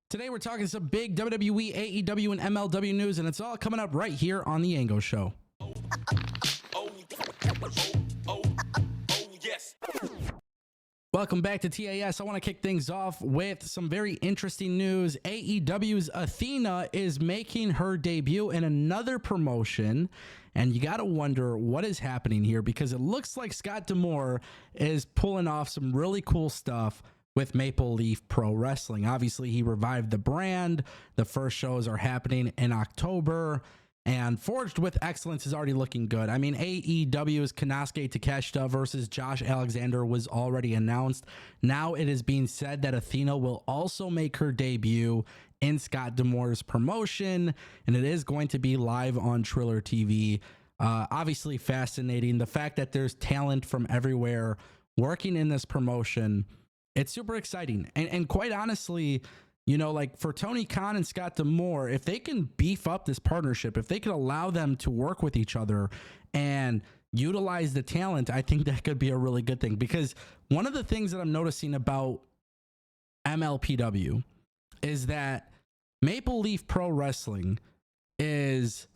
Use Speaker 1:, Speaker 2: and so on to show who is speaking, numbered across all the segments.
Speaker 1: Today we're talking some big WWE, AEW, and MLW news, and it's all coming up right here on the Ango Show. Yes. Welcome back to TAS. I want to kick things off with some very interesting news. AEW's Athena is making her debut in another promotion, and you got to wonder what is happening here because it looks like Scott D'Amore is pulling off some really cool stuff with Maple Leaf Pro Wrestling. Obviously, he revived the brand. The first shows are happening in October, and Forged with Excellence is already looking good. I mean, AEW's Konosuke Takeshita versus Josh Alexander was already announced. Now it is being said that Athena will also make her debut in Scott D'Amore's promotion, and it is going to be live on Triller TV. Obviously fascinating. The fact that there's talent from everywhere working in this promotion, it's super exciting. And quite honestly, you know, like for Tony Khan and Scott D'Amore, if they can beef up this partnership, if they could allow them to work with each other and utilize the talent, I think that could be a really good thing. Because one of the things that I'm noticing about MLPW is that Maple Leaf Pro Wrestling is,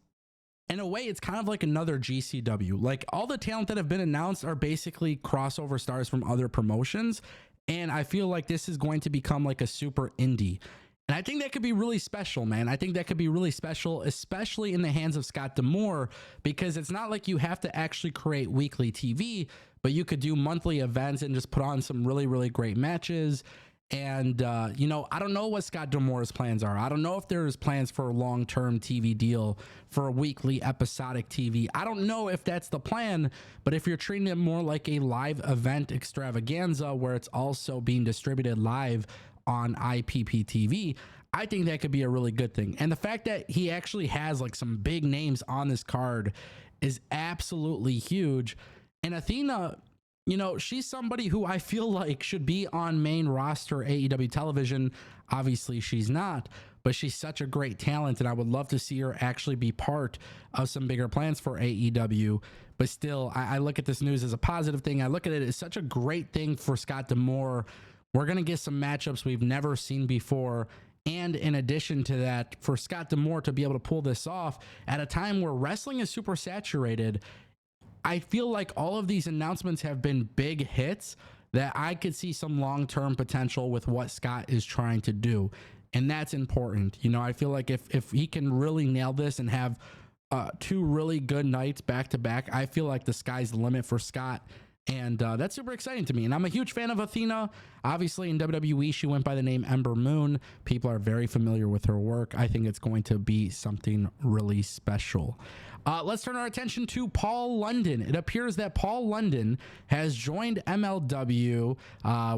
Speaker 1: in a way, it's kind of like another GCW. Like all the talent that have been announced are basically crossover stars from other promotions. And I feel like this is going to become like a super indie. And I think that could be really special, man. I think that could be really special, especially in the hands of Scott D'Amore, because it's not like you have to actually create weekly TV, but you could do monthly events and just put on some really, really great matches. And, you know, I don't know what Scott D'Amore's plans are. I don't know if there's plans for a long-term TV deal, for a weekly episodic TV. I don't know if that's the plan, but if you're treating it more like a live event extravaganza where it's also being distributed live on IPPTV, I think that could be a really good thing. And the fact that he actually has like some big names on this card is absolutely huge. And Athena, you know, she's somebody who I feel like should be on main roster AEW television. Obviously, she's not, but she's such a great talent, and I would love to see her actually be part of some bigger plans for AEW. But still, I look at this news as a positive thing. I look at it as such a great thing for Scott D'Amore. We're going to get some matchups we've never seen before. And in addition to that, for Scott D'Amore to be able to pull this off at a time where wrestling is super saturated, I feel like all of these announcements have been big hits that I could see some long-term potential with what Scott is trying to do. And that's important. You know, I feel like if he can really nail this and have two really good nights back to back, I feel like the sky's the limit for Scott. And that's super exciting to me. And I'm a huge fan of Athena. Obviously, in WWE, she went by the name Ember Moon. People are very familiar with her work. I think it's going to be something really special. Let's turn our attention to Paul London. It appears that Paul London has joined MLW.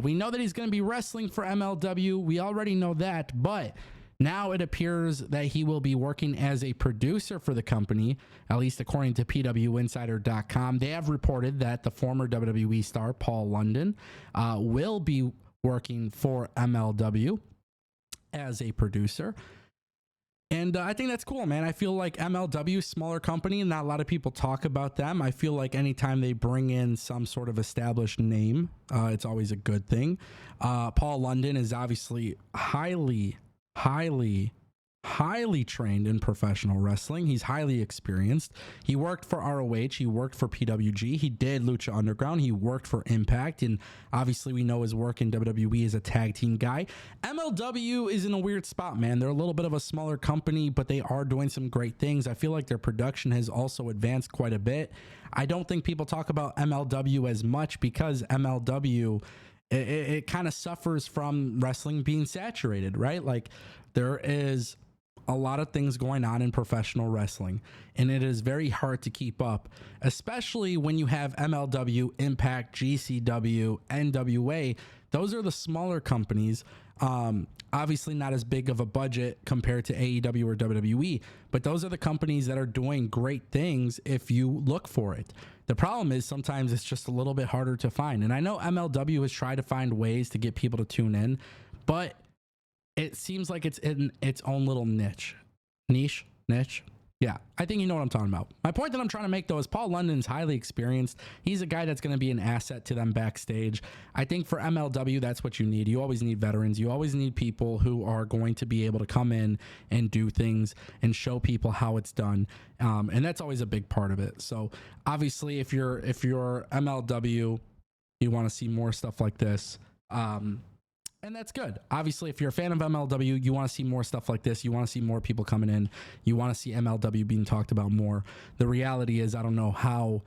Speaker 1: We know that he's going to be wrestling for MLW. We already know that, but now it appears that he will be working as a producer for the company, at least according to PWInsider.com. They have reported that the former WWE star, Paul London, will be working for MLW as a producer. And I think that's cool, man. I feel like MLW, smaller company, and not a lot of people talk about them. I feel like anytime they bring in some sort of established name, it's always a good thing. Paul London is obviously highly trained in professional wrestling. He's highly experienced. He worked for ROH. He worked for PWG. He did Lucha Underground. He worked for Impact. And obviously we know his work in WWE as a tag team guy. MLW is in a weird spot, man. They're a little bit of a smaller company, but they are doing some great things. I feel like their production has also advanced quite a bit. I don't think people talk about MLW as much because MLW, it kind of suffers from wrestling being saturated, right? Like there is a lot of things going on in professional wrestling, and it is very hard to keep up, especially when you have MLW, Impact, GCW, NWA. Those are the smaller companies. Obviously not as big of a budget compared to AEW or WWE, but those are the companies that are doing great things if you look for it. The problem is sometimes it's just a little bit harder to find. And I know MLW has tried to find ways to get people to tune in, but it seems like it's in its own little niche. Yeah, I think you know what I'm talking about. My point that I'm trying to make, though, is Paul London's highly experienced. He's a guy that's going to be an asset to them backstage. I think for MLW, that's what you need. You always need veterans. You always need people who are going to be able to come in and do things and show people how it's done. And that's always a big part of it. So obviously, if you're MLW, you want to see more stuff like this. And that's good. Obviously, if you're a fan of MLW, you want to see more stuff like this. You want to see more people coming in. You want to see MLW being talked about more. The reality is, I don't know how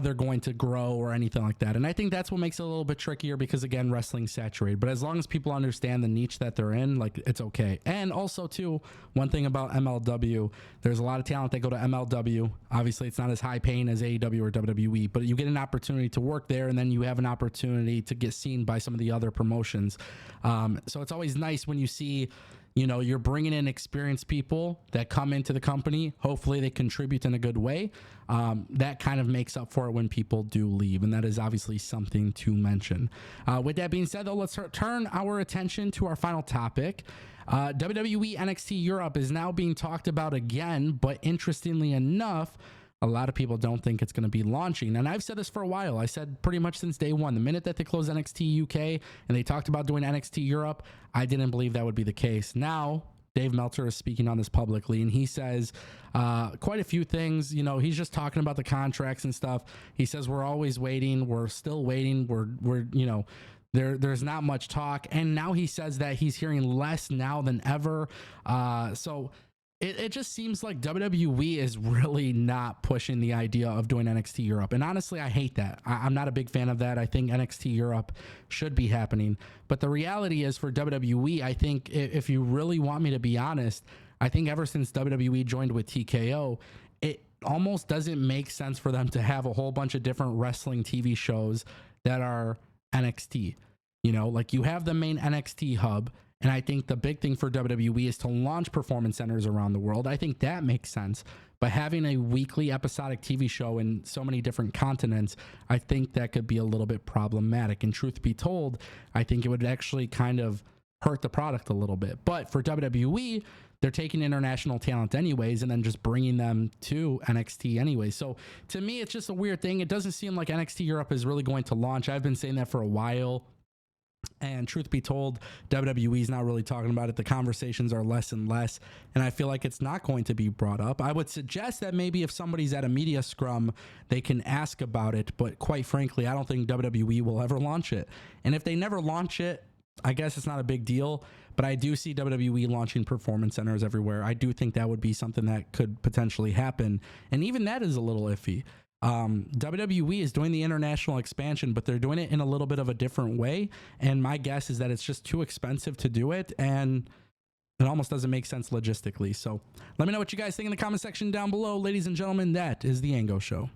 Speaker 1: they're going to grow or anything like that. And I think that's what makes it a little bit trickier because, again, wrestling's saturated. But as long as people understand the niche that they're in, like, it's okay. And also, too, one thing about MLW, there's a lot of talent that go to MLW. Obviously, it's not as high paying as AEW or WWE, but you get an opportunity to work there, and then you have an opportunity to get seen by some of the other promotions. So it's always nice when you see, you know, you're bringing in experienced people that come into the company. Hopefully they contribute in a good way. That kind of makes up for it when people do leave. And that is obviously something to mention. With that being said, though, let's turn our attention to our final topic. WWE NXT Europe is now being talked about again, but interestingly enough, a lot of people don't think it's going to be launching. And I've said this for a while. I said pretty much since day one, the minute that they closed NXT UK and they talked about doing NXT Europe, I didn't believe that would be the case. Now, Dave Meltzer is speaking on this publicly, and he says quite a few things. You know, he's just talking about the contracts and stuff. He says, we're always waiting. We're still waiting. We're you know, there's not much talk. And now he says that he's hearing less now than ever. So it just seems like WWE is really not pushing the idea of doing NXT Europe. And honestly, I hate that. I'm not a big fan of that. I think NXT Europe should be happening. But the reality is for WWE, I think if you really want me to be honest, I think ever since WWE joined with TKO, it almost doesn't make sense for them to have a whole bunch of different wrestling TV shows that are NXT. You know, like you have the main NXT hub. And I think the big thing for WWE is to launch performance centers around the world. I think that makes sense. But having a weekly episodic TV show in so many different continents, I think that could be a little bit problematic. And truth be told, I think it would actually kind of hurt the product a little bit. But for WWE, they're taking international talent anyways and then just bringing them to NXT anyways. So to me, it's just a weird thing. It doesn't seem like NXT Europe is really going to launch. I've been saying that for a while. And truth be told, WWE is not really talking about it. The conversations are less and less. And I feel like it's not going to be brought up. I would suggest that maybe if somebody's at a media scrum, they can ask about it. But quite frankly, I don't think WWE will ever launch it. And if they never launch it, I guess it's not a big deal. But I do see WWE launching performance centers everywhere. I do think that would be something that could potentially happen. And even that is a little iffy. WWE is doing the international expansion, but they're doing it in a little bit of a different way. And my guess is that it's just too expensive to do it. And it almost doesn't make sense logistically. So let me know what you guys think in the comment section down below. Ladies and gentlemen, that is the Ango Show.